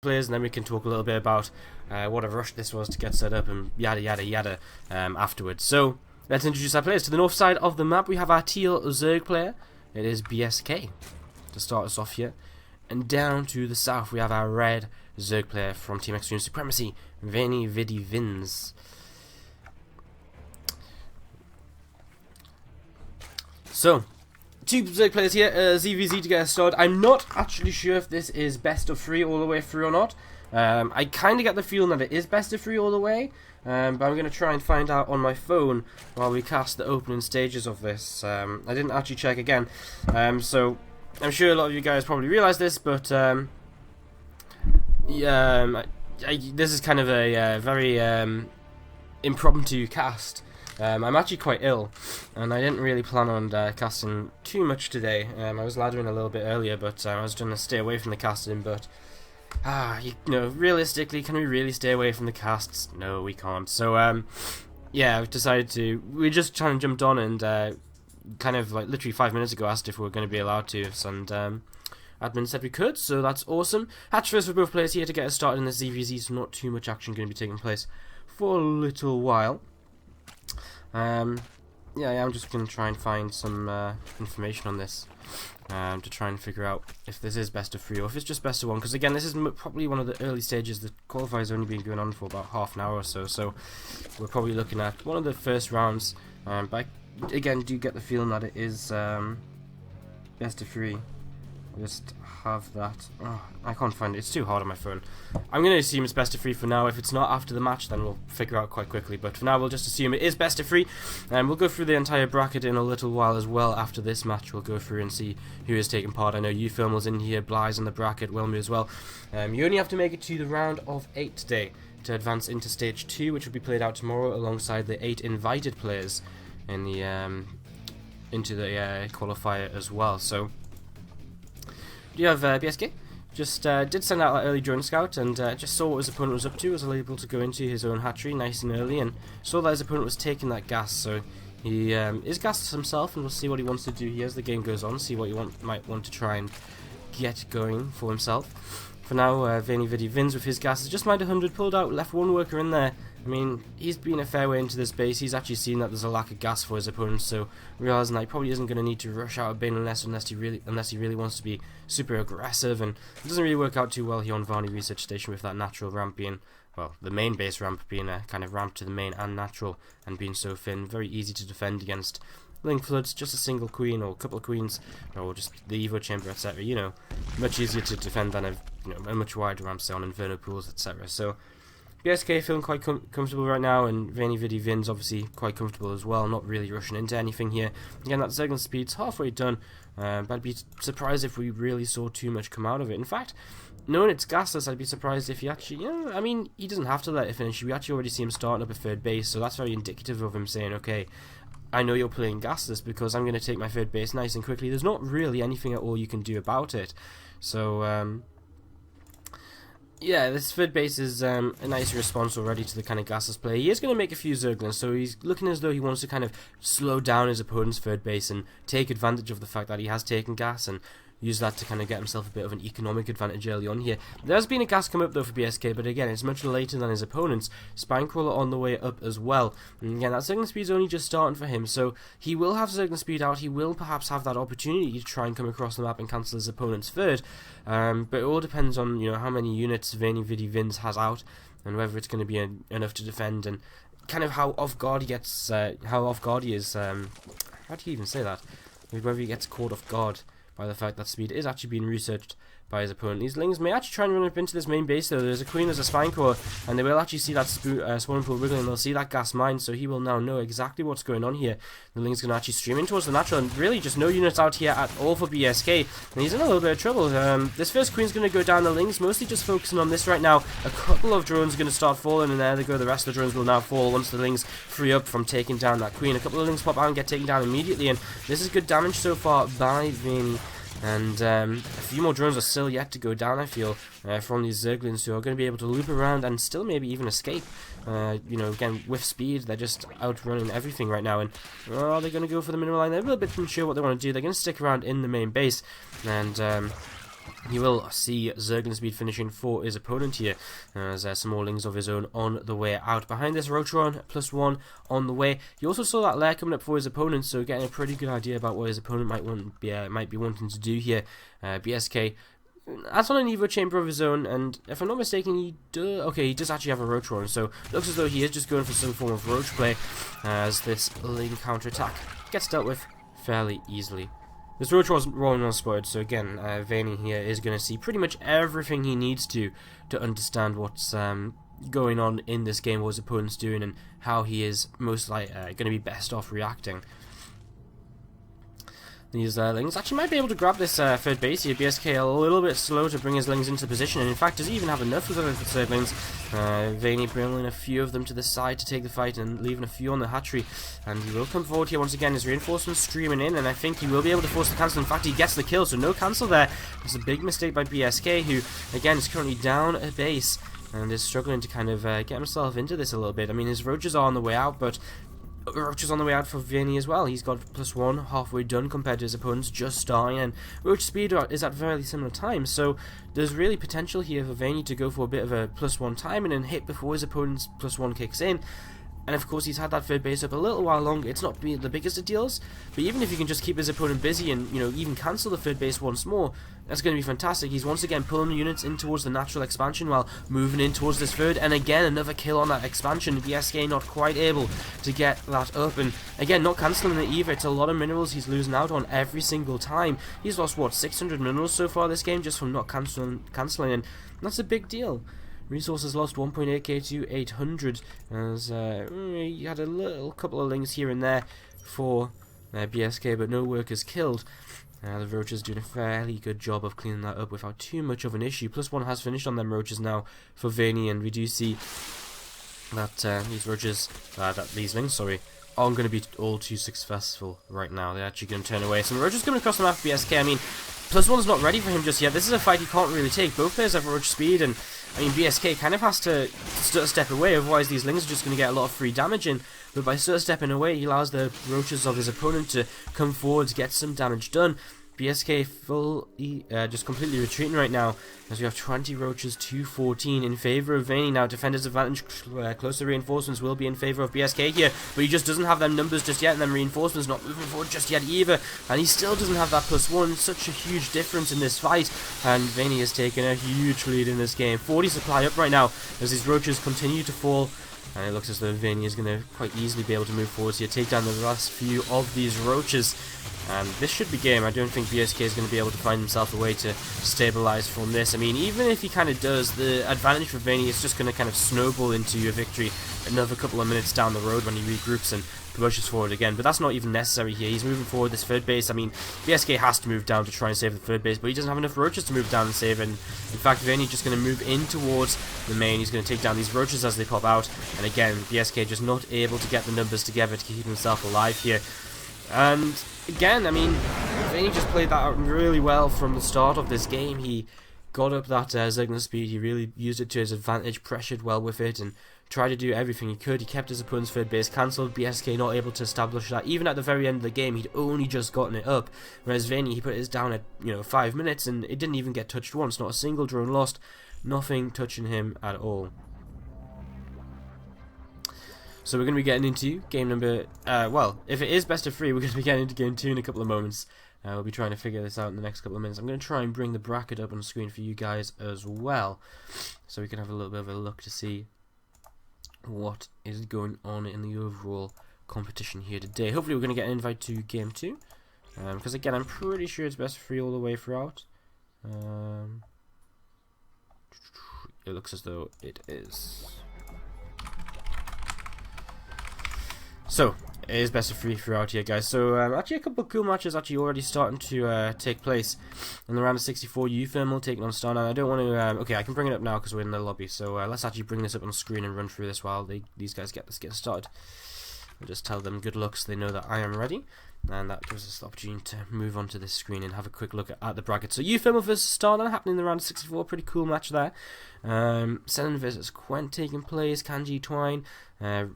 players, and then we can talk a little bit about what a rush this was to get set up and yada yada yada afterwards. So let's introduce our players. To the north side of the map we have our teal Zerg player. It is BsK to start us off here. And down to the south we have our red Zerg player from Team Extreme Supremacy, VeniVidiVins. So, two Zerg players here, ZVZ to get us started. I'm not actually sure if this is best of 3 all the way through or not. I kind of get the feeling that it is best of 3 all the way, but I'm going to try and find out on my phone while we cast the opening stages of this. I didn't actually check again, so I'm sure a lot of you guys probably realise this, but this is kind of a very impromptu cast. I'm actually quite ill, and I didn't really plan on casting too much today. I was laddering a little bit earlier, but I was going to stay away from the casting, but you know, realistically, can we really stay away from the casts? No, we can't. So, yeah, I've decided to. We just kind of jumped on and kind of like literally 5 minutes ago asked if we were going to be allowed to, and admin said we could, so that's awesome. Hatch first for both players here to get us started in the ZVZ, so not too much action going to be taking place for a little while. Yeah, I'm just going to try and find some information on this to try and figure out if this is best of 3 or if it's just best of 1, because again, this is probably one of the early stages. The qualifier's only been going on for about half an hour or so, so we're probably looking at one of the first rounds, but I, again, do get the feeling that it is best of 3. Just have that. Oh, I can't find it. It's too hard on my phone. I'm going to assume it's best of 3 for now. If it's not after the match, then we'll figure out quite quickly. But for now, we'll just assume it is best of 3. And we'll go through the entire bracket in a little while as well. After this match, we'll go through and see who is taking part. I know Ufilmal's in here, Bly's in the bracket, Wilmy as well. You only have to make it to the round of 8 today to advance into stage 2, which will be played out tomorrow alongside the 8 invited players in the into the qualifier as well. So you have BsK. Just did send out that early drone scout and just saw what his opponent was up to. Was able to go into his own hatchery nice and early and saw that his opponent was taking that gas. So he is gassed himself, and we'll see what he wants to do here as the game goes on. See what he might want to try and get going for himself. For now, VeniVidiVins with his gas has just mined 100, pulled out, left one worker in there. I mean, he's been a fair way into this base. He's actually seen that there's a lack of gas for his opponent, so realizing that he probably isn't going to need to rush out a bin unless he really wants to be super aggressive. And it doesn't really work out too well here on Varney Research Station with that natural ramp being, well, the main base ramp being a kind of ramp to the main and natural, and being so thin, very easy to defend against link floods. Just a single queen or a couple of queens, or just the Evo chamber, etc. You know, much easier to defend than a much wider ramp say on inferno pools, etc. So BsK feeling quite comfortable right now, and VeniVidiVins obviously quite comfortable as well, not really rushing into anything here. Again, that Zerglin speed's halfway done, but I'd be surprised if we really saw too much come out of it. In fact, knowing it's gasless, I'd be surprised if he actually, I mean, he doesn't have to let it finish. We actually already see him starting up a third base, so that's very indicative of him saying, okay, I know you're playing gasless because I'm going to take my third base nice and quickly. There's not really anything at all you can do about it. So, yeah, this third base is a nice response already to the kind of gasless play. He is going to make a few Zerglings, so he's looking as though he wants to kind of slow down his opponent's third base and take advantage of the fact that he has taken gas and use that to kind of get himself a bit of an economic advantage early on here. There's been a gas come up though for BsK, but again, it's much later than his opponent's. Spinecrawler on the way up as well. And again, that Zerglin speed's only just starting for him, so he will have Zerglin speed out. He will perhaps have that opportunity to try and come across the map and cancel his opponent's third. But it all depends on, you know, how many units VeniVidiVins has out and whether it's going to be enough to defend, and kind of how off guard he gets, how off guard he is. How do you even say that? Whether he gets caught off guard by the fact that speed is actually being researched by his opponent. These Lings may actually try and run up into this main base though. There's a queen, there's a Spinecrawler, and they will actually see that swarm pool wiggling, and they'll see that gas mine, so he will now know exactly what's going on here. The Ling's going to actually stream in towards the natural, and really just no units out here at all for BsK, and he's in a little bit of trouble. This first queen's going to go down. The Ling's mostly just focusing on this right now. A couple of drones are going to start falling, and there they go. The rest of the drones will now fall once the Lings free up from taking down that queen. A couple of Lings pop out and get taken down immediately, and this is good damage so far by Veni. And a few more drones are still yet to go down, I feel, from these Zerglings, who are going to be able to loop around and still maybe even escape. You know, again, with speed, they're just outrunning everything right now. And are they going to go for the minimal line? They're a little bit unsure what they want to do. They're going to stick around in the main base and You will see Zerglin finishing for his opponent here, as some more lings of his own on the way out. Behind this, Rotron +1 on the way. You also saw that lair coming up for his opponent, so getting a pretty good idea about what his opponent might be wanting to do here. BsK that's on an Evo chamber of his own, and if I'm not mistaken, he does actually have a Rotron, so looks as though he is just going for some form of roach play, as this ling counter attack gets dealt with fairly easily. This roach was rolling on spotted, so again, Veni here is going to see pretty much everything he needs to understand what's going on in this game, what his opponent's doing, and how he is most likely going to be best off reacting. These lings actually might be able to grab this third base here. BsK a little bit slow to bring his lings into position, and in fact does he even have enough of the third lings. Veni bringing a few of them to the side to take the fight and leaving a few on the hatchery, and he will come forward here once again. His reinforcements streaming in, and I think he will be able to force the cancel. In fact, he gets the kill, so no cancel there. It's a big mistake by BsK, who again is currently down a base and is struggling to kind of get himself into this a little bit. I mean, his roaches are on the way out, but Roach is on the way out for Veni as well. He's got +1 halfway done compared to his opponents just starting, and Roach speed is at very similar times, so there's really potential here for Veni to go for a bit of a +1 timing and hit before his opponent's +1 kicks in. And of course he's had that third base up a little while longer. It's not the biggest of deals, but even if he can just keep his opponent busy and, you know, even cancel the third base once more, that's going to be fantastic. He's once again pulling the units in towards the natural expansion while moving in towards this third, and again another kill on that expansion. BsK not quite able to get that up, and again not cancelling it either. It's a lot of minerals he's losing out on every single time. He's lost what, 600 minerals so far this game just from not cancelling, and that's a big deal. Resources lost 1.8k to 800, as he had a couple of lings here and there for BsK, but no workers killed. The roaches doing a fairly good job of cleaning that up without too much of an issue. +1 has finished on them roaches now for Veni, and we do see that these lings, sorry, aren't going to be all too successful right now. They're actually going to turn away. Some roaches coming across the map for BsK. I mean, +1's not ready for him just yet. This is a fight he can't really take. Both players have roach speed, and I mean, BsK kind of has to step away, otherwise these lings are just going to get a lot of free damage in. But by stepping away, he allows the roaches of his opponent to come forward to get some damage done. BsK fully, just completely retreating right now, as we have 20 roaches to 14 in favour of Veni. Now, defender's advantage, closer reinforcements will be in favour of BsK here, but he just doesn't have them numbers just yet, and them reinforcements not moving forward just yet either, and he still doesn't have that +1. Such a huge difference in this fight, and Veni has taken a huge lead in this game. 40 supply up right now, as these roaches continue to fall, and it looks as though Veni is going to quite easily be able to move forward here, take down the last few of these roaches. And this should be game. I don't think BsK is going to be able to find himself a way to stabilize from this. I mean, even if he kind of does, the advantage for Veni is just going to kind of snowball into a victory another couple of minutes down the road when he regroups and pushes forward again. But that's not even necessary here. He's moving forward this third base. I mean, BsK has to move down to try and save the third base, but he doesn't have enough roaches to move down and save. And in fact, Veni just going to move in towards the main. He's going to take down these roaches as they pop out. And again, BsK just not able to get the numbers together to keep himself alive here. And again, I mean, Veni just played that out really well from the start of this game. He got up that Zerglin speed, he really used it to his advantage, pressured well with it, and tried to do everything he could. He kept his opponent's third base cancelled. BsK not able to establish that. Even at the very end of the game, he'd only just gotten it up, whereas Veni, he put his down at 5 minutes, and it didn't even get touched once. Not a single drone lost, nothing touching him at all. So we're going to be getting into game number, well, if it is best of 3, we're going to be getting into game 2 in a couple of moments. We'll be trying to figure this out in the next couple of minutes. I'm going to try and bring the bracket up on the screen for you guys as well, so we can have a little bit of a look to see what is going on in the overall competition here today. Hopefully we're going to get an invite to game 2, because again, I'm pretty sure it's best of 3 all the way throughout. It looks as though it is. So, it is best of 3 throughout here, guys. So, actually a couple of cool matches actually already starting to take place. In the round of 64, U-Thermal taking on Star. Now, I don't want to... okay, I can bring it up now because we're in the lobby. So, let's actually bring this up on the screen and run through this while these guys get started. I'll just tell them good luck so they know that I am ready. And that gives us the opportunity to move on to this screen and have a quick look at the bracket. So UFilm versus Starner happening in the round of 64, pretty cool match there. Shenzhen versus Quent taking place, Kanji Twine,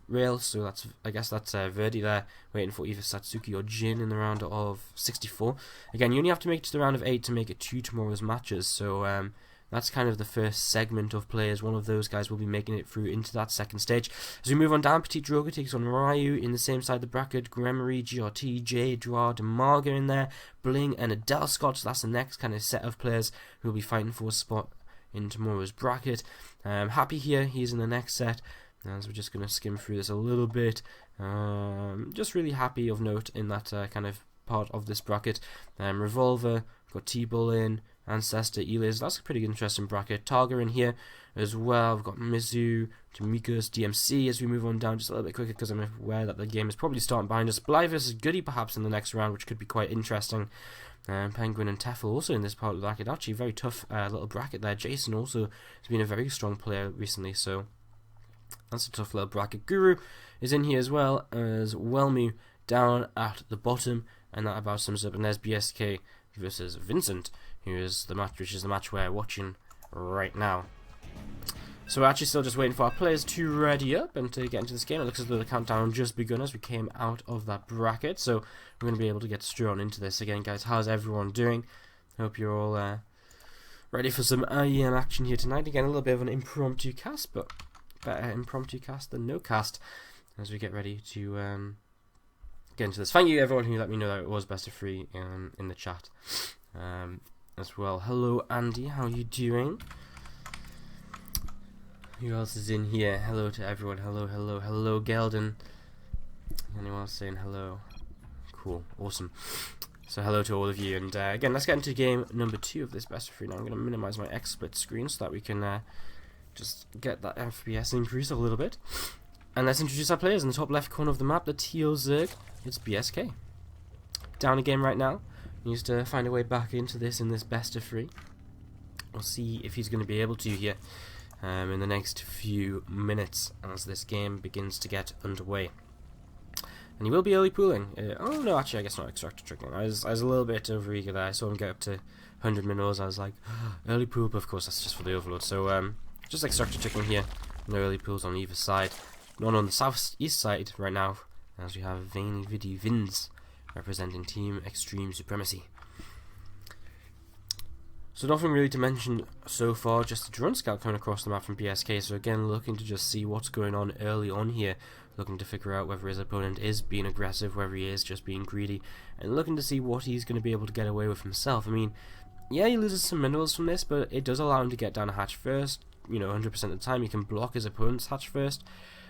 Rail, so that's, I guess that's Verdi there, waiting for either Satsuki or Jin in the round of 64. Again, you only have to make it to the round of 8 to make it 2 tomorrow's matches, so that's kind of the first segment of players. One of those guys will be making it through into that second stage. As we move on down, Petit Droga takes on Ryu in the same side of the bracket. Gremery, GRT, J, Dra, Demarga in there. Bling and Adele Scott. So that's the next kind of set of players who will be fighting for a spot in tomorrow's bracket. Happy here, he's in the next set. As we're just going to skim through this a little bit. Just really happy of note in that kind of part of this bracket. Revolver, got T-Bull in. Ancestor, Elias, that's a pretty interesting bracket. Targa in here as well. We've got Mizu, Tamikos, DMC as we move on down just a little bit quicker because I'm aware that the game is probably starting behind us. Bly versus Goody perhaps in the next round, which could be quite interesting. Penguin and Teffel also in this part of the bracket. Actually, very tough little bracket there. Jason also has been a very strong player recently, so that's a tough little bracket. Guru is in here as well as Wellmu down at the bottom, and that about sums up. And there's BsK versus Vincent, who is the match, which is the match we're watching right now. So we're actually still just waiting for our players to ready up and to get into this game. It looks as though the countdown just begun as we came out of that bracket, so we're going to be able to get straight on into this. Again, guys, how's everyone doing? Hope you're all ready for some IEM action here tonight. Again, a little bit of an impromptu cast, but better impromptu cast than no cast as we get ready to get into this. Thank you everyone who let me know that it was best of 3 in the chat as well. Hello Andy, how are you doing? Who else is in here? Hello to everyone. Hello Gelden. Anyone else saying hello? Cool, awesome. So hello to all of you, and again, let's get into game number 2 of this best of 3 now. I'm going to minimize my X-split screen so that we can just get that FPS increase a little bit. And let's introduce our players. In the top left corner of the map, the Teal Zerg, it's BsK. Down a game right now. Needs to find a way back into this in this best of 3. We'll see if he's going to be able to here in the next few minutes as this game begins to get underway. And he will be early pooling. Oh no, actually I guess not extractor tricking. I was a little bit overeager there. I saw him get up to 100 minnows. I was like, early pool, but of course that's just for the overload. So just extractor tricking here. No early pools on either side. None on the southeast side right now, as we have VeniVidiVins representing Team Extreme Supremacy. So nothing really to mention so far, just a drone scout coming across the map from BsK, so again looking to just see what's going on early on here, looking to figure out whether his opponent is being aggressive, whether he is just being greedy, and looking to see what he's going to be able to get away with himself. I mean, yeah, he loses some minerals from this, but it does allow him to get down a hatch first. You know, 100% of the time he can block his opponent's hatch first.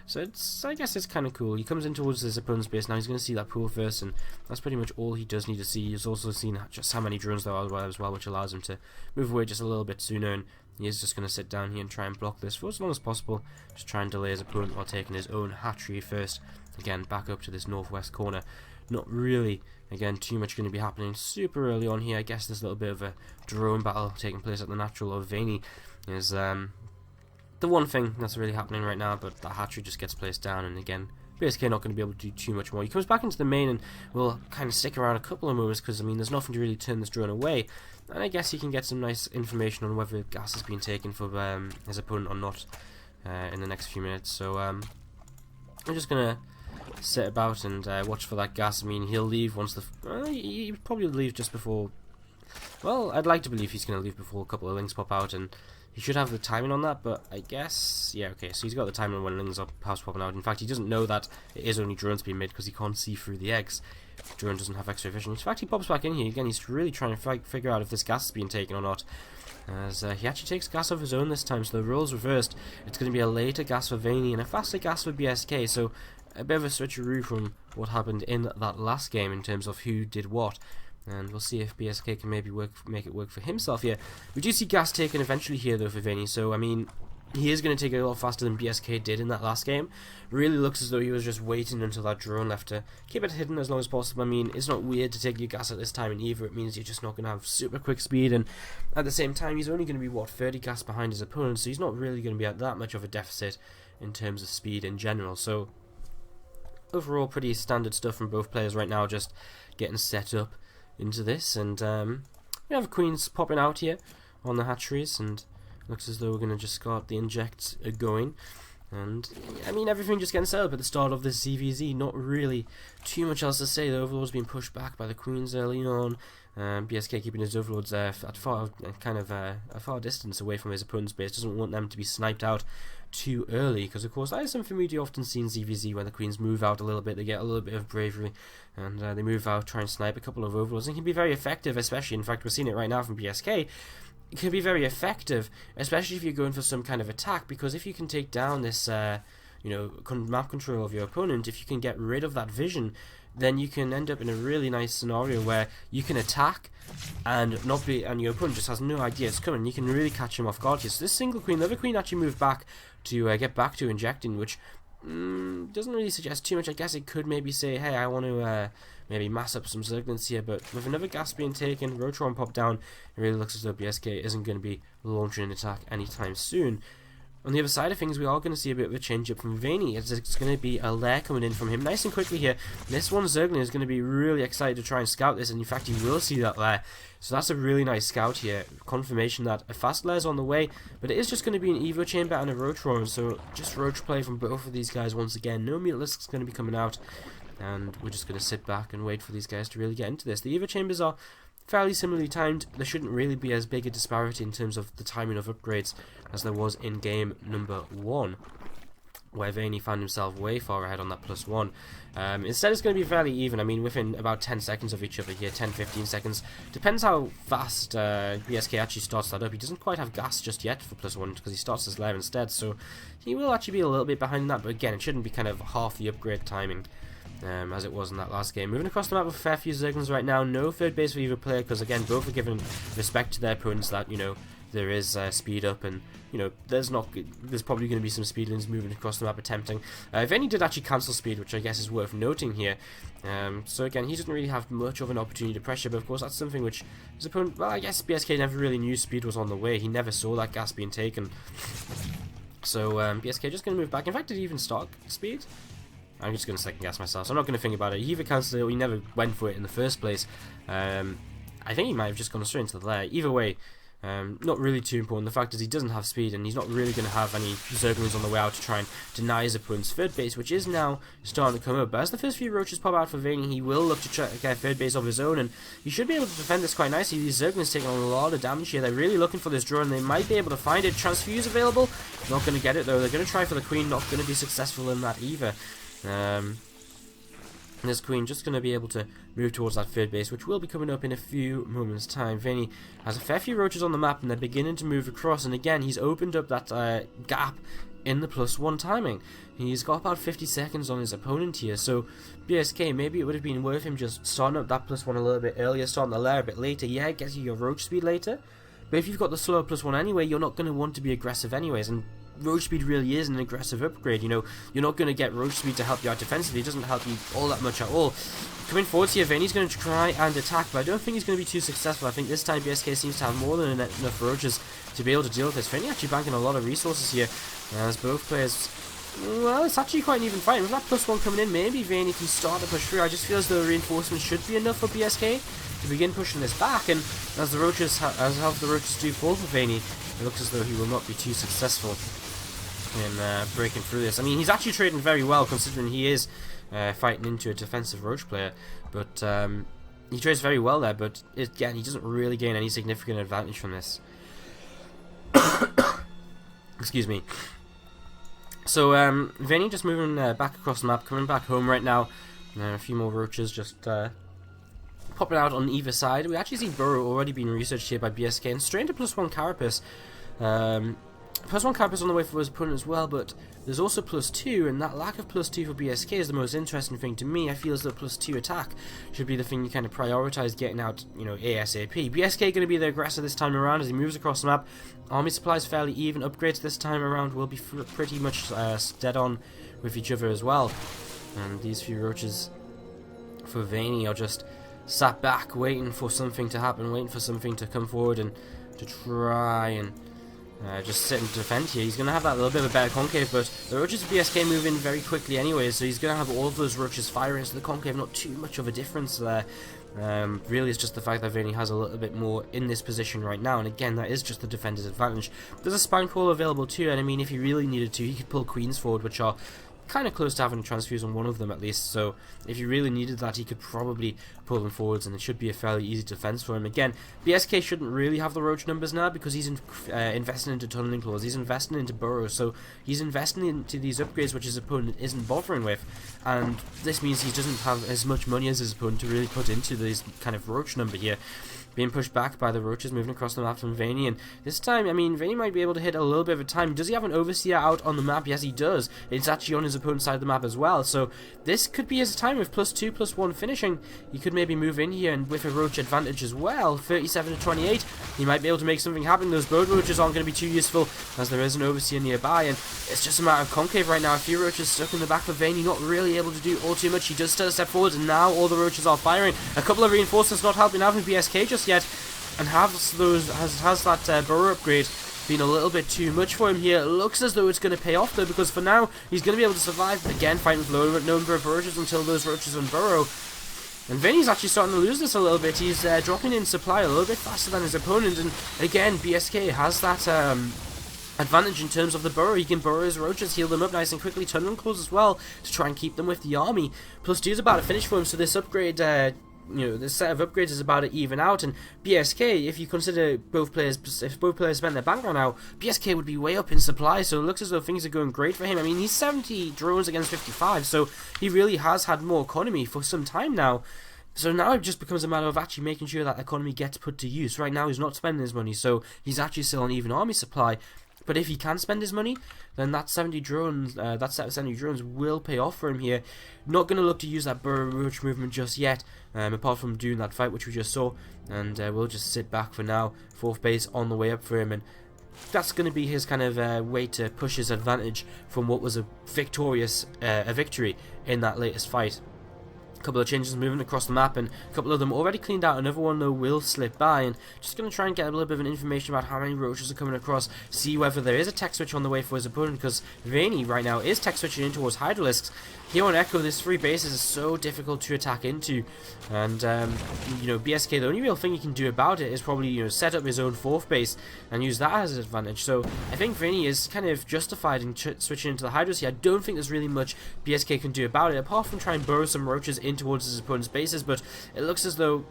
So I guess it's kind of cool. He comes in towards his opponent's base now. He's going to see that pool first, and that's pretty much all he does need to see. He's also seen just how many drones there are as well, which allows him to move away just a little bit sooner. And he is just going to sit down here and try and block this for as long as possible. Just try and delay his opponent while taking his own hatchery first. Again, back up to this northwest corner. Not really, again, too much going to be happening super early on here. I guess there's a little bit of a drone battle taking place at the natural of Veni is the one thing that's really happening right now, but that hatchery just gets placed down, and again, BsK not going to be able to do too much more. He comes back into the main and will kind of stick around a couple of moments because, I mean, there's nothing to really turn this drone away, and I guess he can get some nice information on whether gas has been taken for his opponent or not in the next few minutes. So I'm just going to sit about and watch for that gas. I mean, he'll leave once he'll probably leave just before, well, I'd like to believe he's going to leave before a couple of links pop out, and he should have the timing on that, but I guess, yeah, okay, so he's got the timing when links are popping out. In fact, he doesn't know that it is only drones being made because he can't see through the eggs. The drone doesn't have X-ray vision. In fact, he pops back in here again. He's really trying to figure out if this gas is being taken or not, as he actually takes gas of his own this time, so the role's reversed. It's going to be a later gas for Veni and a faster gas for BsK, so a bit of a switcheroo from what happened in that last game in terms of who did what. And we'll see if BsK can maybe make it work for himself here. We do see gas taken eventually here though for Veni, so I mean, he is going to take it a lot faster than BsK did in that last game. Really looks as though he was just waiting until that drone left to keep it hidden as long as possible. I mean, it's not weird to take your gas at this time in either. It means you're just not going to have super quick speed, and at the same time, he's only going to be, what, 30 gas behind his opponent, so he's not really going to be at that much of a deficit in terms of speed in general. So overall pretty standard stuff from both players right now, just getting set up into this. And we have queens popping out here on the hatcheries, and looks as though we're going to just start the injects going. And I mean, everything just getting set up at the start of this ZVZ. Not really too much else to say. The overlord's been pushed back by the queens early on. BsK keeping his overlords at a far distance away from his opponent's base. Doesn't want them to be sniped out too early, because of course that is something we do often see in ZVZ, when the queens move out a little bit. They get a little bit of bravery, and they move out, try and snipe a couple of overlords. And it can be very effective, especially, in fact, we're seeing it right now from BsK. It can be very effective, especially if you're going for some kind of attack, because if you can take down this, map control of your opponent, if you can get rid of that vision, then you can end up in a really nice scenario where you can attack and your opponent just has no idea it's coming. You can really catch him off guard here. So this single queen, the other queen actually moved back to get back to injecting, which doesn't really suggest too much. I guess it could maybe say, hey, I want to maybe mass up some Zerglings here, but with another gas being taken, Rotron popped down, it really looks as though BsK isn't going to be launching an attack anytime soon. On the other side of things, we are going to see a bit of a change up from Veni. It's going to be a lair coming in from him nice and quickly here. This one, Zergling, is going to be really excited to try and scout this, and in fact he will see that lair. So that's a really nice scout here. Confirmation that a fast lair is on the way, but it is just going to be an Evo chamber and a Rotron, so just roach play from both of these guys once again. No Mutalisk is going to be coming out, and we're just going to sit back and wait for these guys to really get into this. The Evo chambers are fairly similarly timed. There shouldn't really be as big a disparity in terms of the timing of upgrades as there was in game number 1, where Veni found himself way far ahead on that +1. Instead it's going to be fairly even. I mean, within about 10 seconds of each other here, 10-15 seconds. Depends how fast BsK actually starts that up. He doesn't quite have gas just yet for +1 because he starts his lair instead, so he will actually be a little bit behind that, but again, it shouldn't be kind of half the upgrade timing as it was in that last game. Moving across the map with a fair few Zerglings right now. No third base for either player, because again, both are giving respect to their opponents that, you know, there is speed up, and you know, there's probably going to be some speedlings moving across the map attempting. Veni did actually cancel speed, which I guess is worth noting here. So again, he doesn't really have much of an opportunity to pressure, but of course that's something which his opponent, well, I guess BsK never really knew speed was on the way. He never saw that gas being taken. So BsK just going to move back. In fact, did he even start speed? I'm just going to second guess myself, so I'm not going to think about it. He either cancelled it or he never went for it in the first place. I think he might have just gone straight into the lair. Either way, not really too important. The fact is he doesn't have speed, and he's not really going to have any Zerglings on the way out to try and deny his opponent's third base, which is now starting to come up. But as the first few roaches pop out for Veni, he will look to try to get third base of his own, and he should be able to defend this quite nicely. These Zerglings taking on a lot of damage here. They're really looking for this draw, and they might be able to find it. Transfuse available. Not going to get it, though. They're going to try for the queen. Not going to be successful in that either. This queen just going to be able to move towards that third base, which will be coming up in a few moments' time. Veni has a fair few roaches on the map, and they're beginning to move across, and again, he's opened up that gap in the +1 timing. He's got about 50 seconds on his opponent here, so BsK, maybe it would have been worth him just starting up that +1 a little bit earlier, starting the lair a bit later. Yeah, it gets you your roach speed later, but if you've got the slower +1 anyway, you're not going to want to be aggressive anyways, and roach speed really is an aggressive upgrade. You know, you're not going to get roach speed to help you out defensively. It doesn't help you all that much at all. Coming forward here, Veni's going to try and attack, but I don't think he's going to be too successful. I think this time BsK seems to have more than enough roaches to be able to deal with this. Veni actually banking a lot of resources here, as both players, well, it's actually quite an even fight. With that +1 coming in, maybe Veni can start to push through. I just feel as though reinforcements should be enough for BsK to begin pushing this back, and as the roaches, as the roaches do fall for Veni, it looks as though he will not be too successful in breaking through this. I mean, he's actually trading very well, considering he is fighting into a defensive roach player, but he trades very well there, but again, he doesn't really gain any significant advantage from this. Excuse me. So Veni just moving back across the map, coming back home right now. A few more roaches just popping out on either side. We actually see Burrow already being researched here by BsK, and straight into +1 Carapace. +1 Carapace on the way for his opponent as well, but there's also +2, and that lack of +2 for BsK is the most interesting thing to me. I feel as though +2 attack should be the thing you kind of prioritize getting out, you know, ASAP. BsK going to be the aggressor this time around as he moves across the map. Army supplies fairly even. Upgrades this time around will be pretty much dead on with each other as well. And these few roaches for Veni are just sat back, waiting for something to happen, waiting for something to come forward and to try and just sitting to defend here. He's going to have that little bit of a better concave, but the roaches of BsK move in very quickly anyway, so he's going to have all of those roaches fire into the concave. Not too much of a difference there. Really, it's just the fact that Veni has a little bit more in this position right now, and again, that is just the defender's advantage. There's a spine crawler available too, and I mean, if he really needed to, he could pull queens forward, which are kind of close to having a transfuse on one of them at least, so if he really needed that, he could probably pull them forwards, and it should be a fairly easy defense for him. Again, BsK shouldn't really have the roach numbers now, because he's investing into tunneling claws, he's investing into burrows, so he's investing into these upgrades which his opponent isn't bothering with, and this means he doesn't have as much money as his opponent to really put into this kind of roach number here. Being pushed back by the roaches moving across the map from Veni, and this time, I mean, Veni might be able to hit a little bit of a time. Does he have an overseer out on the map? Yes, he does. It's actually on his opponent's side of the map as well, so this could be his time with +2/+1 finishing. He could maybe move in here, and with a roach advantage as well, 37 to 28, he might be able to make something happen. Those bird roaches aren't going to be too useful, as there is an overseer nearby, and it's just a matter of concave right now. A few roaches stuck in the back of Veni, not really able to do all too much. He does still step forward, and now all the roaches are firing. A couple of reinforcements not helping out in BsK just yet, and has that burrow upgrade been a little bit too much for him here? It looks as though it's going to pay off though, because for now he's going to be able to survive again, fighting with low number of roaches until those roaches unburrow. And Veni's actually starting to lose this a little bit. He's dropping in supply a little bit faster than his opponent, and again, BsK has that advantage in terms of the burrow. He can burrow his roaches, heal them up nice and quickly, tunneling claws as well to try and keep them with the army. +2's about to finish for him, so this upgrade, this set of upgrades is about to even out, and BsK, if you consider if both players spent their bank right now, BsK would be way up in supply, so it looks as though things are going great for him. I mean, he's 70 drones against 55, so he really has had more economy for some time now. So now it just becomes a matter of actually making sure that economy gets put to use. Right now he's not spending his money, so he's actually still on even army supply. But if he can spend his money, then that 70 drones, that set of 70 drones will pay off for him here. Not going to look to use that burrow roach movement just yet, apart from doing that fight which we just saw. And we'll just sit back for now. 4th base on the way up for him, and that's going to be his kind of way to push his advantage from what was a victory in that latest fight. Couple of changes moving across the map, and a couple of them already cleaned out. Another one though will slip by, and just going to try and get a little bit of an information about how many roaches are coming across, see whether there is a tech switch on the way for his opponent, because Veni right now is tech switching in towards Hydralisks. Here on Echo, this 3 bases is so difficult to attack into, and BsK, the only real thing he can do about it is probably set up his own 4th base and use that as an advantage. So I think Veni is kind of justified in switching into the Hydras here. I don't think there's really much BsK can do about it, apart from try and burrow some roaches in towards his opponent's bases, but it looks as though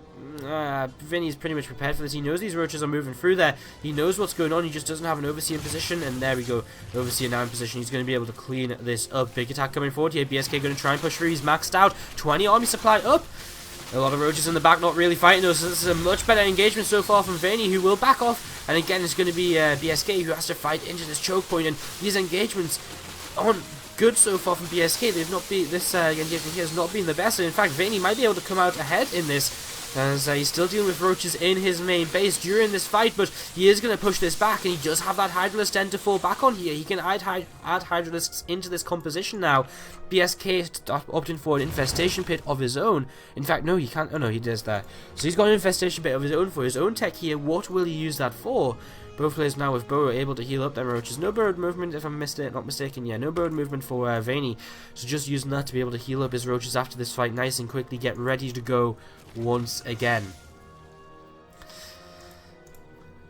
Vinny's pretty much prepared for this. He knows these roaches are moving through there. He knows what's going on. He just doesn't have an overseer in position, and there we go. Overseer now in position. He's going to be able to clean this up. Big attack coming forward here. BsK going to try and push through. He's maxed out. 20 army supply up. A lot of roaches in the back, not really fighting though, so this is a much better engagement so far from Veni, who will back off. And again, it's going to be BsK who has to fight into this choke point, and these engagements aren't good so far from BsK. They've not been, this engagement here has not been the best, and in fact Veni might be able to come out ahead in this, as he's still dealing with roaches in his main base during this fight, but he is going to push this back, and he does have that Hydralisk den to fall back on here. He can add Hydralisks into this composition now. BsK opting for an infestation pit of his own. In fact, no, he can't. Oh no, he does that. So he's got an infestation pit of his own for his own tech here. What will he use that for? Both players now with Burrow able to heal up their roaches. No bird movement, if I'm not mistaken. Yeah, no bird movement for Veni. So just using that to be able to heal up his roaches after this fight nice and quickly. Get ready to go once again.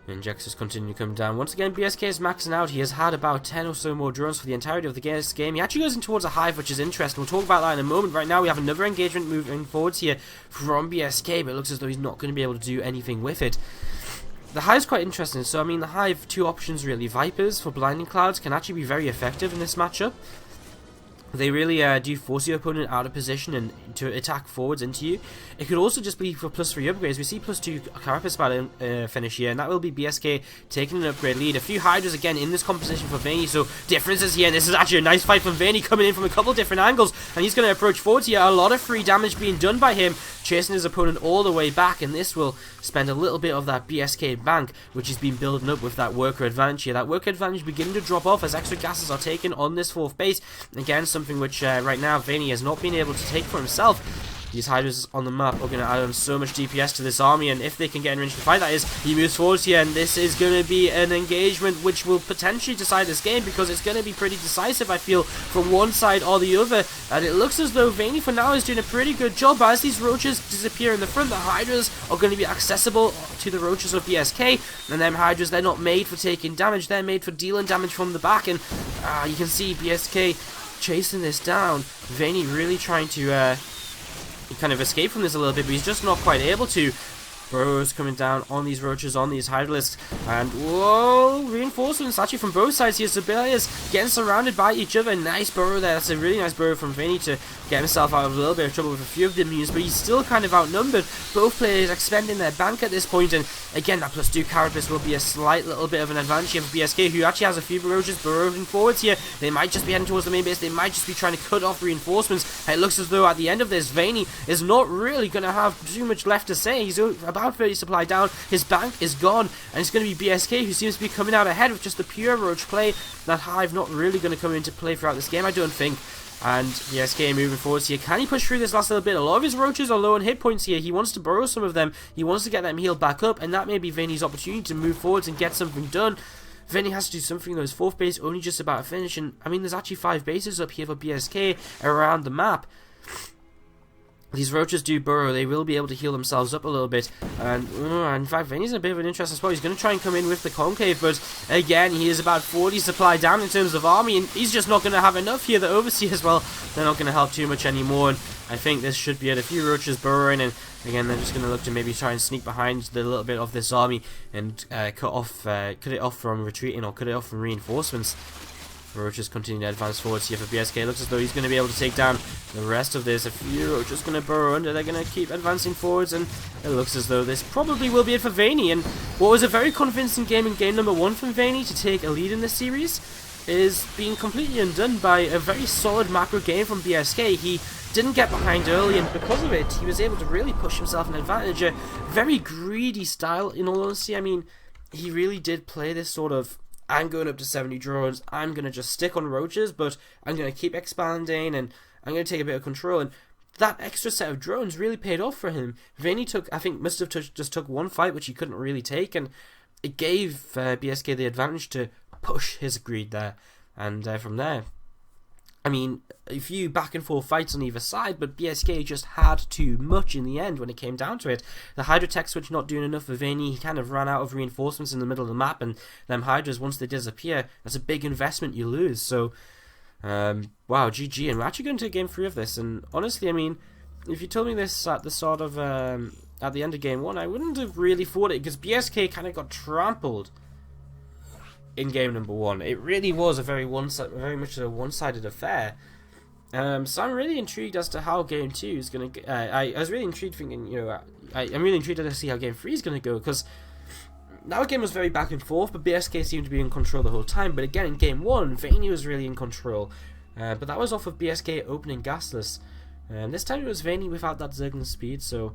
Injectors continue to come down. Once again, BsK is maxing out. He has had about 10 or so more drones for the entirety of the game. He actually goes in towards a hive, which is interesting. We'll talk about that in a moment. Right now, we have another engagement moving forwards here from BsK, but it looks as though he's not going to be able to do anything with it. The hive's quite interesting. So, I mean, the hive, 2 options really. Vipers for blinding clouds can actually be very effective in this matchup. They really do force your opponent out of position and to attack forwards into you. It could also just be for +3 upgrades. We see +2 Carapace Spider finish here, and that will be BsK taking an upgrade lead. A few Hydras again in this composition for Veni, so differences here. And this is actually a nice fight from Veni, coming in from a couple different angles, and he's going to approach forwards here. A lot of free damage being done by him, chasing his opponent all the way back, and this will spend a little bit of that BsK bank, which has been building up with that worker advantage here. That worker advantage beginning to drop off as extra gases are taken on this 4th base. Again, something which right now Veni has not been able to take for himself. These Hydras on the map are going to add on so much DPS to this army, and if they can get in range to fight, that is, he moves forwards here, and this is going to be an engagement which will potentially decide this game, because it's going to be pretty decisive, I feel, from one side or the other. And it looks as though Veni for now is doing a pretty good job, but as these roaches disappear in the front, the Hydras are going to be accessible to the roaches of BsK, and them Hydras, they're not made for taking damage, they're made for dealing damage from the back, and you can see BsK chasing this down. Veni really trying to kind of escape from this a little bit, but he's just not quite able to. Burrows coming down on these roaches, on these Hydralisks, and whoa, reinforcements actually from both sides here. Sibelius getting surrounded by each other. Nice burrow there. That's a really nice burrow from Veni to get himself out of a little bit of trouble with a few of the minions, but he's still kind of outnumbered. Both players expending their bank at this point, and again, that +2 carapace will be a slight little bit of an advantage here for BsK, who actually has a few roaches burrowing forwards here. They might just be heading towards the main base. They might just be trying to cut off reinforcements. It looks as though at the end of this, Veni is not really going to have too much left to say. He's about 30 supply down, his bank is gone, and it's going to be BsK who seems to be coming out ahead with just the pure roach play. That Hive not really going to come into play throughout this game, I don't think. And BsK moving forwards here. Can he push through this last little bit? A lot of his roaches are low on hit points here. He wants to burrow some of them. He wants to get them healed back up, and that may be Veni's opportunity to move forwards and get something done. Veni has to do something though. His 4th base only just about to finish, and I mean, there's actually 5 bases up here for BsK around the map. These roaches do burrow, they will be able to heal themselves up a little bit, and in fact, Veni's in a bit of an interesting spot. He's going to try and come in with the concave, but again, he is about 40 supply down in terms of army, and he's just not going to have enough here. The Overseer as well, they're not going to help too much anymore, and I think this should be it. A few roaches burrowing, and again, they're just going to look to maybe try and sneak behind the little bit of this army, and cut it off from retreating, or cut it off from reinforcements. Roaches continue to advance forwards here for BsK. Looks as though he's going to be able to take down the rest of this. A few roaches going to burrow under. They're going to keep advancing forwards, and it looks as though this probably will be it for Veni. And what was a very convincing game in game number 1 from Veni to take a lead in this series is being completely undone by a very solid macro game from BsK. He didn't get behind early, and because of it, he was able to really push himself an advantage. A very greedy style, in all honesty. I mean, he really did play this sort of, I'm going up to 70 drones, I'm going to just stick on roaches, but I'm going to keep expanding, and I'm going to take a bit of control, and that extra set of drones really paid off for him. Veni I think, must have just took one fight, which he couldn't really take, and it gave BsK the advantage to push his greed there, and from there, I mean, a few back and forth fights on either side, but BsK just had too much in the end when it came down to it. The Hydra tech switch not doing enough for Veni. He kind of ran out of reinforcements in the middle of the map, and them Hydras, once they disappear, that's a big investment you lose. So, wow, GG, and we're actually going to game 3 of this, and honestly, I mean, if you told me this at the sort of, at the end of game 1, I wouldn't have really thought it, because BsK kind of got trampled in game number 1. It really was a very much a one-sided affair. So I'm really intrigued as to how game 2 is going to. I was really intrigued, thinking, you know, I'm really intrigued to see how game 3 is going to go, because that game was very back and forth, but BsK seemed to be in control the whole time. But again, in game 1, Veni was really in control, but that was off of BsK opening gasless. This time it was Veni without that Zergling speed, so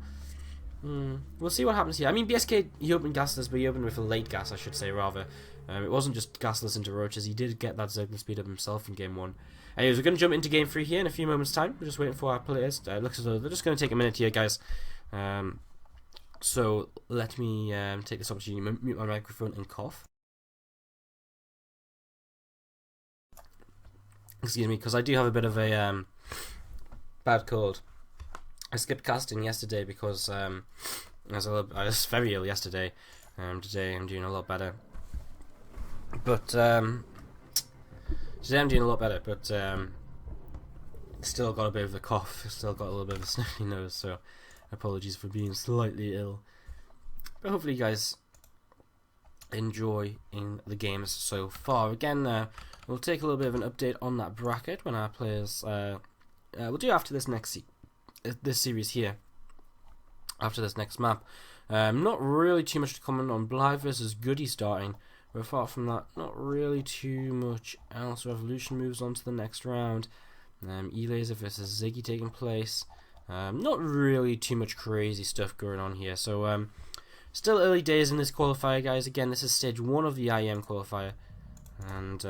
we'll see what happens here. I mean, BsK, he opened gasless, but he opened with a late gas, I should say, rather. It wasn't just gasless into roaches. He did get that Zergling speed up himself in game 1. Anyways, we're going to jump into game 3 here in a few moments' time. We're just waiting for our players. Looks as though they're just going to take a minute here, guys. So let me take this opportunity to mute my microphone and cough. Excuse me, because I do have a bit of a bad cold. I skipped casting yesterday because I was very ill yesterday. Today I'm doing a lot better. But today I'm doing a lot better, but still got a bit of the cough, still got a little bit of a sniffly nose, so apologies for being slightly ill. But hopefully you guys enjoy in the games so far. Again, we'll take a little bit of an update on that bracket when our players we'll do after this this series here, after this next map. Not really too much to comment on Blythe versus Goody starting. But apart from that, not really too much else. Revolution moves on to the next round. E-Laser versus Ziggy taking place. Not really too much crazy stuff going on here. So, still early days in this qualifier, guys. Again, this is stage 1 of the IEM qualifier. And,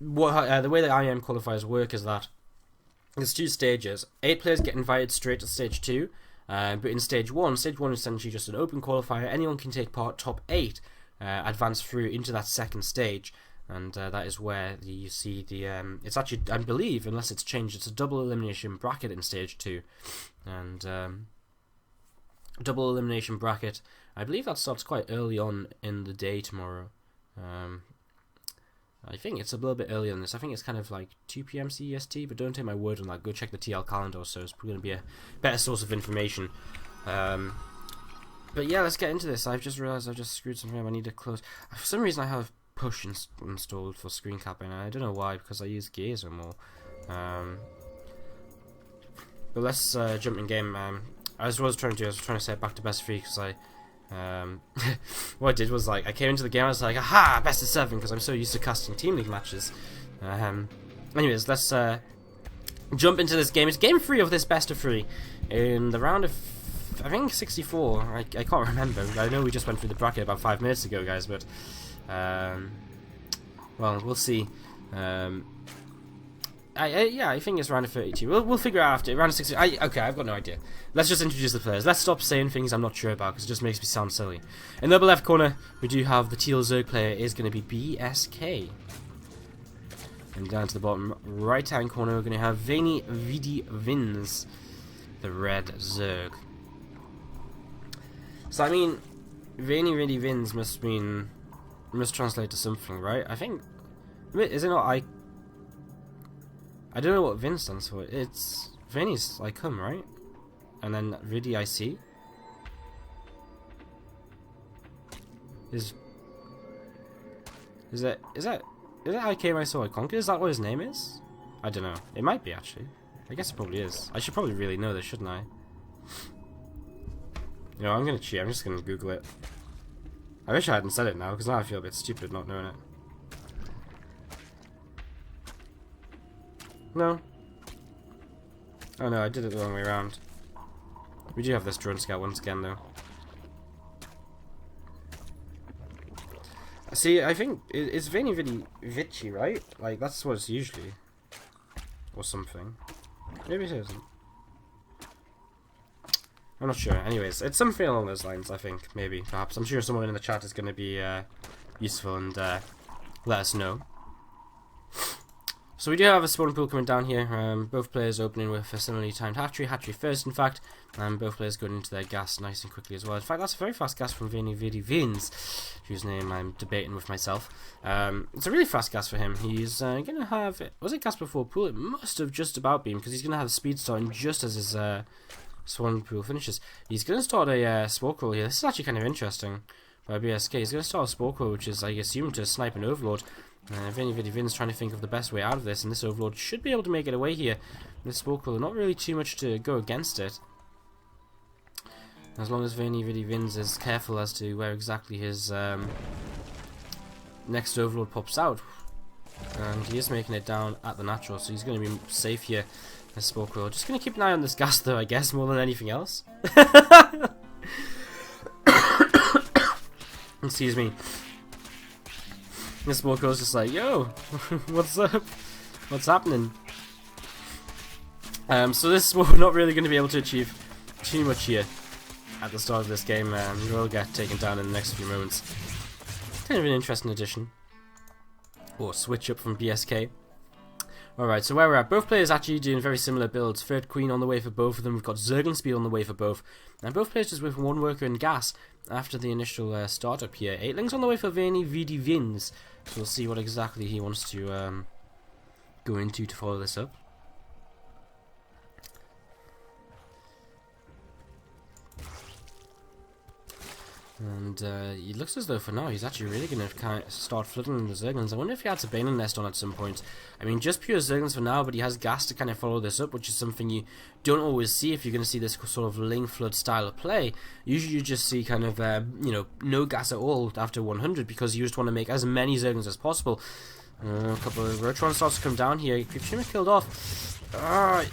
the way that IEM qualifiers work is that there's 2 stages. 8 players get invited straight to stage 2. But in stage 1 is essentially just an open qualifier. Anyone can take part. Top 8 advance through into that second stage. And that is where you see the... it's actually, I believe, unless it's changed, it's a double elimination bracket in stage 2. And double elimination bracket, I believe that starts quite early on in the day tomorrow. I think it's a little bit earlier than this. I think it's kind of like 2 PM CEST, but don't take my word on that. Go check the TL calendar or so. It's probably going to be a better source of information. But yeah, let's get into this. I've just realised I've just screwed something up. I need to close. For some reason I have push installed for screen capping. I don't know why, because I use gears or more. But let's jump in game. As I was trying to do, I was trying to set back to best of 3 because I... what I did was, like, I came into the game, I was like, aha, best of 7, because I'm so used to casting Team League matches. Anyways, let's jump into this game. It's game 3 of this best of 3 in the round of, I think, 64. I can't remember. I know we just went through the bracket about 5 minutes ago, guys, but well, we'll see. Yeah, I think it's round of 32. We'll figure out after round of 60. Okay, I've got no idea. Let's just introduce the players. Let's stop saying things I'm not sure about because it just makes me sound silly. In the upper left corner, we do have the teal Zerg player is going to be BsK. And down to the bottom right hand corner, we're going to have VeniVidiVins, the red Zerg. So I mean, VeniVidiVins must translate to something, right? I think, is it not I don't know what Vin stands for. It's Vinny's like come, right? And then Vidi I see. Is that I came I saw I conquered? Is that what his name is? I don't know. It might be actually. I guess it probably is. I should probably really know this, shouldn't I? You know, I'm gonna cheat. I'm just gonna Google it. I wish I hadn't said it now, because now I feel a bit stupid not knowing it. No. Oh no, I did it the wrong way around. We do have this drone scout once again, though. See, I think it's VeniVidiVici, right? Like, that's what it's usually. Or something. Maybe it isn't. I'm not sure. Anyways, it's something along those lines, I think. Maybe, perhaps. I'm sure someone in the chat is going to be useful and let us know. So we do have a spawn pool coming down here. Both players opening with a similarly timed hatchery. Hatchery first, in fact. And both players going into their gas nice and quickly as well. In fact, that's a very fast gas from VeniVidiVins, whose name I'm debating with myself. It's a really fast gas for him. He's going to have... Was it gas before pool? It must have just about been, because he's going to have a speed starting just as his spawn pool finishes. He's going to start a spore crawl here. This is actually kind of interesting by BsK. He's going to start a spore crawl, which is, I assume, to snipe an overlord. VeniVidiVins trying to think of the best way out of this, and this overlord should be able to make it away here. This spore crawl, not really too much to go against it. As long as VeniVidiVins is careful as to where exactly his next overlord pops out. And he is making it down at the natural, so he's going to be safe here. This spore crawl. Just going to keep an eye on this gas though, I guess, more than anything else. Excuse me. This spore crawl's just like, yo, what's up? What's happening? So this is not really going to be able to achieve too much here at the start of this game. He will get taken down in the next few moments. Kind of an interesting addition. Or switch up from BsK. Alright, so where we're at, both players actually doing very similar builds. Third Queen on the way for both of them. We've got Zergling Speed on the way for both. And both players just with one worker and gas after the initial startup here. 8lings on the way for VeniVidiVins. So we'll see what exactly he wants to go into to follow this up. And it looks as though for now he's actually really going to kind of start flooding the Zerglings. I wonder if he had a Baneling Nest on at some point. I mean, just pure Zerglings for now, but he has gas to kind of follow this up, which is something you don't always see if you're going to see this sort of Ling Flood style of play. Usually you just see kind of, you know, no gas at all after 100 because you just want to make as many Zerglings as possible. A couple of Rotron starts to come down here. Creepshimmer killed off.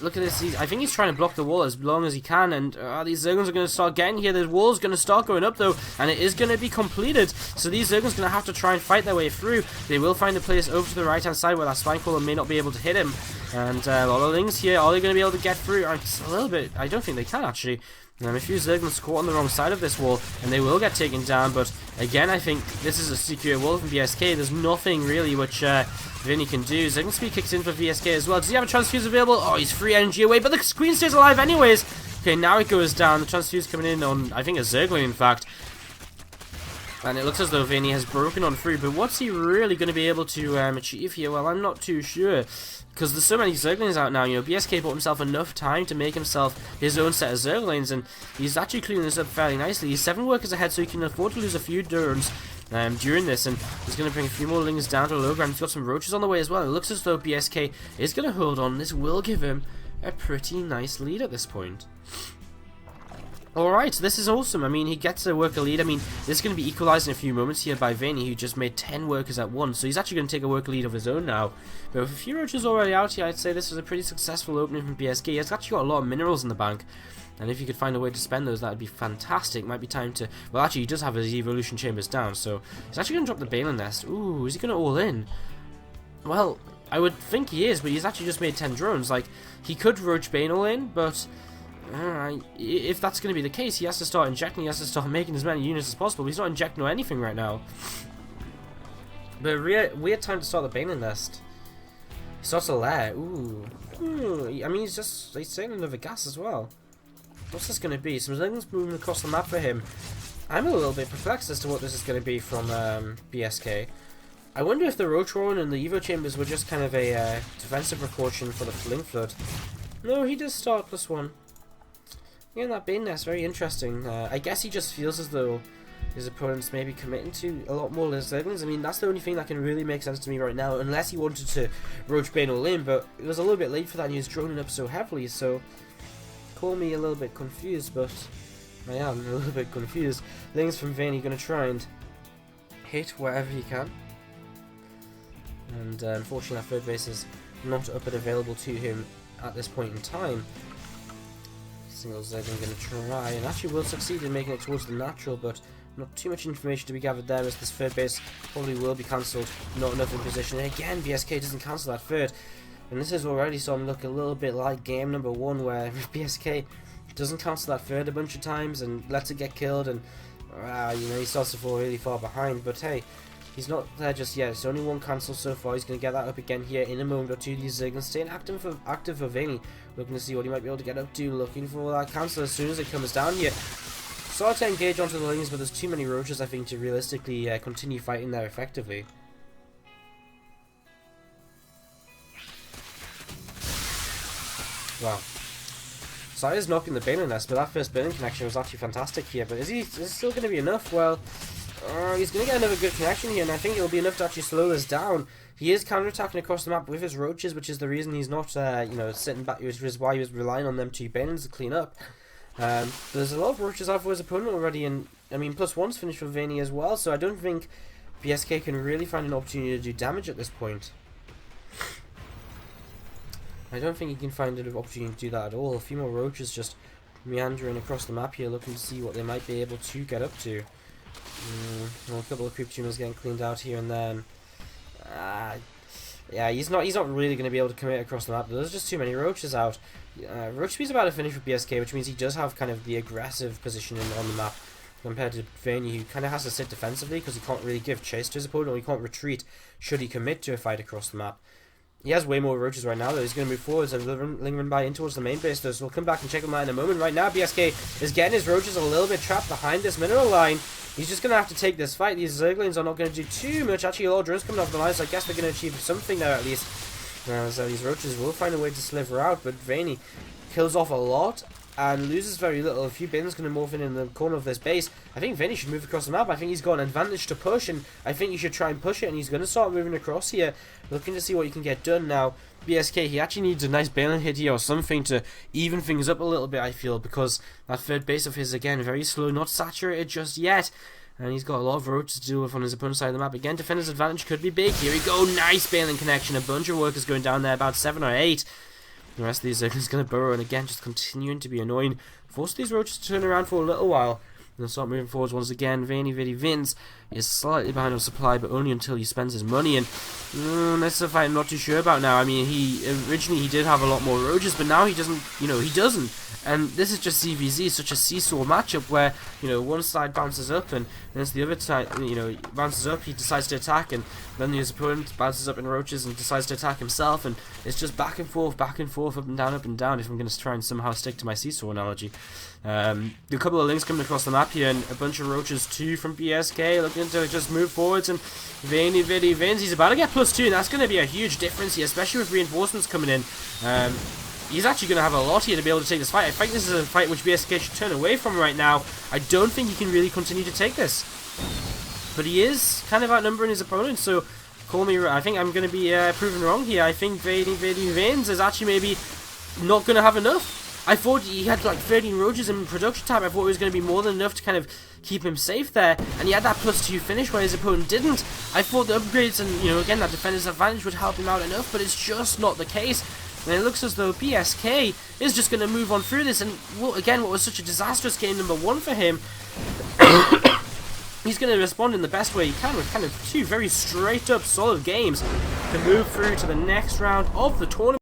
Look at this. I think he's trying to block the wall as long as he can, and these Zerglings are going to start getting here. The wall's going to start going up, though, and it is going to be completed. So these Zerglings are going to have to try and fight their way through. They will find a place over to the right-hand side where that Spinecrawler may not be able to hit him. And a lot of Lings here. Are they going to be able to get through? It's a little bit. I don't think they can, actually. A few Zerglings caught on the wrong side of this wall, and they will get taken down, but again, I think this is a secure wall from BsK. There's nothing really which Vinny can do. Zergling Speed kicks in for BsK as well. Does he have a Transfuse available? Oh, he's free energy away, but the Queen stays alive anyways. Okay, now it goes down. The Transfuse coming in on, I think, a Zergling, in fact. And it looks as though Vinny has broken on through, but what's he really going to be able to achieve here? Well, I'm not too sure, because there's so many Zerglings out now. You know, BsK bought himself enough time to make himself his own set of Zerglings, and he's actually cleaning this up fairly nicely. He's 7 workers ahead, so he can afford to lose a few drones during this, and he's going to bring a few more Lings down to the low ground. He's got some Roaches on the way as well. It looks as though BsK is going to hold on. This will give him a pretty nice lead at this point. Alright, this is awesome. I mean, he gets a worker lead. I mean, this is going to be equalized in a few moments here by Vinny, who just made 10 workers at once. So he's actually going to take a worker lead of his own now. But with a few Roaches already out here, I'd say this was a pretty successful opening from BsK. He's actually got a lot of minerals in the bank. And if you could find a way to spend those, that would be fantastic. Might be time to... Well, actually, he does have his evolution chambers down. So he's actually going to drop the Balin Nest. Ooh, is he going to all in? Well, I would think he is, but he's actually just made 10 drones. Like, he could Roach Bane all in, but... if that's going to be the case, he has to start injecting, he has to start making as many units as possible. He's not injecting or anything right now. But weird time to start the Balin Nest. He starts a lair. Ooh. I mean, he's saying another gas as well. What's this going to be? Some things moving across the map for him. I'm a little bit perplexed as to what this is going to be from BsK. I wonder if the Rotron and the Evo Chambers were just kind of a defensive precaution for the Fling Flood. No, he does start +1. Yeah, that Bane Nest, very interesting. I guess he just feels as though his opponent's maybe committing to a lot more Zerglings. I mean, that's the only thing that can really make sense to me right now, unless he wanted to Roach Bane all in, but it was a little bit late for that and he was droning up so heavily, so call me a little bit confused, but I am a little bit confused. Lings from Vinny going to try and hit wherever he can. And unfortunately, that third base is not up and available to him at this point in time. Single Zergling going to try, and actually will succeed in making it towards the natural, but not too much information to be gathered there, as this third base probably will be cancelled. Not enough in position. And again, BsK doesn't cancel that third, and this is already starting to look a little bit like game number 1, where BsK doesn't cancel that third a bunch of times and lets it get killed, and you know, he starts to fall really far behind. But hey, he's not there just yet. It's only 1 cancel so far. He's going to get that up again here in a moment or two. These Zerglings staying active for Vinny. Looking to see what he might be able to get up to. Looking for that cancel as soon as it comes down here. Start to engage onto the Lings, but there's too many Roaches, I think, to realistically continue fighting there effectively. Wow. So I is knocking the Balin Nest, but that first Balin connection was actually fantastic here. But is it still going to be enough? Well... he's going to get another good connection here, and I think it will be enough to actually slow this down. He is counter-attacking across the map with his Roaches, which is the reason he's not, you know, sitting back, which is why he was relying on them 2 Balins to clean up. There's a lot of Roaches out for his opponent already, and, I mean, +1's finished for Vinny as well, so I don't think BsK can really find an opportunity to do damage at this point. I don't think he can find an opportunity to do that at all. A few more Roaches just meandering across the map here, looking to see what they might be able to get up to. Well, a couple of creep tumors getting cleaned out here and then. Yeah, he's not really going to be able to commit across the map. There's just too many Roaches out. Roach Speed's about to finish with BsK, which means he does have kind of the aggressive positioning on the map compared to Vinny, who kind of has to sit defensively because he can't really give chase to his opponent, or he can't retreat should he commit to a fight across the map. He has way more Roaches right now, though. He's going to move forwards and lingering by in towards the main base, though, so we'll come back and check him out in a moment. Right now, BsK is getting his Roaches a little bit trapped behind this mineral line. He's just going to have to take this fight. These Zerglings are not going to do too much. Actually, a lot of drones coming off the line, so I guess they're going to achieve something there at least. So these Roaches will find a way to sliver out, but Vinny kills off a lot and loses very little. A few bins going to morph in the corner of this base. I think Vinny should move across the map. I think he's got an advantage to push, and I think he should try and push it, and he's going to start moving across here, looking to see what he can get done now. BsK, he actually needs a nice Balin hit here or something to even things up a little bit, I feel, because that third base of his, again, very slow, not saturated just yet. And he's got a lot of roaches to deal with on his opponent's side of the map. Again, defender's advantage could be big. Here we go. Nice bailing connection. A bunch of workers going down there, about 7 or 8. The rest of these Zerglings going to burrow, and again, just continuing to be annoying. Force these roaches to turn around for a little while. And start moving forwards once again. VeniVidiVins is slightly behind on supply, but only until he spends his money. And that's a fight I'm not too sure about now. I mean, originally he did have a lot more roaches, but now he doesn't. He doesn't. And this is just CVZ, such a seesaw matchup where one side bounces up and then the other side bounces up. He decides to attack, and then his opponent bounces up in roaches and decides to attack himself. And it's just back and forth, up and down, up and down. If I'm going to try and somehow stick to my seesaw analogy. A couple of links coming across the map here, and a bunch of roaches too from BsK looking to just move forwards. And VeniVidiVins, he's about to get +2, and that's going to be a huge difference here, especially with reinforcements coming in. He's actually going to have a lot here to be able to take this fight. I think this is a fight which BsK should turn away from right now. I don't think he can really continue to take this. But he is kind of outnumbering his opponent, so call me. I think I'm going to be proven wrong here. I think VeniVidiVins is actually maybe not going to have enough. I thought he had like 13 roaches in production time. I thought it was going to be more than enough to kind of keep him safe there. And he had that +2 finish where his opponent didn't. I thought the upgrades and, again, that defender's advantage would help him out enough, but it's just not the case. And it looks as though BsK is just going to move on through this. And, again, what was such a disastrous game number 1 for him, he's going to respond in the best way he can with kind of 2 very straight up solid games to move through to the next round of the tournament.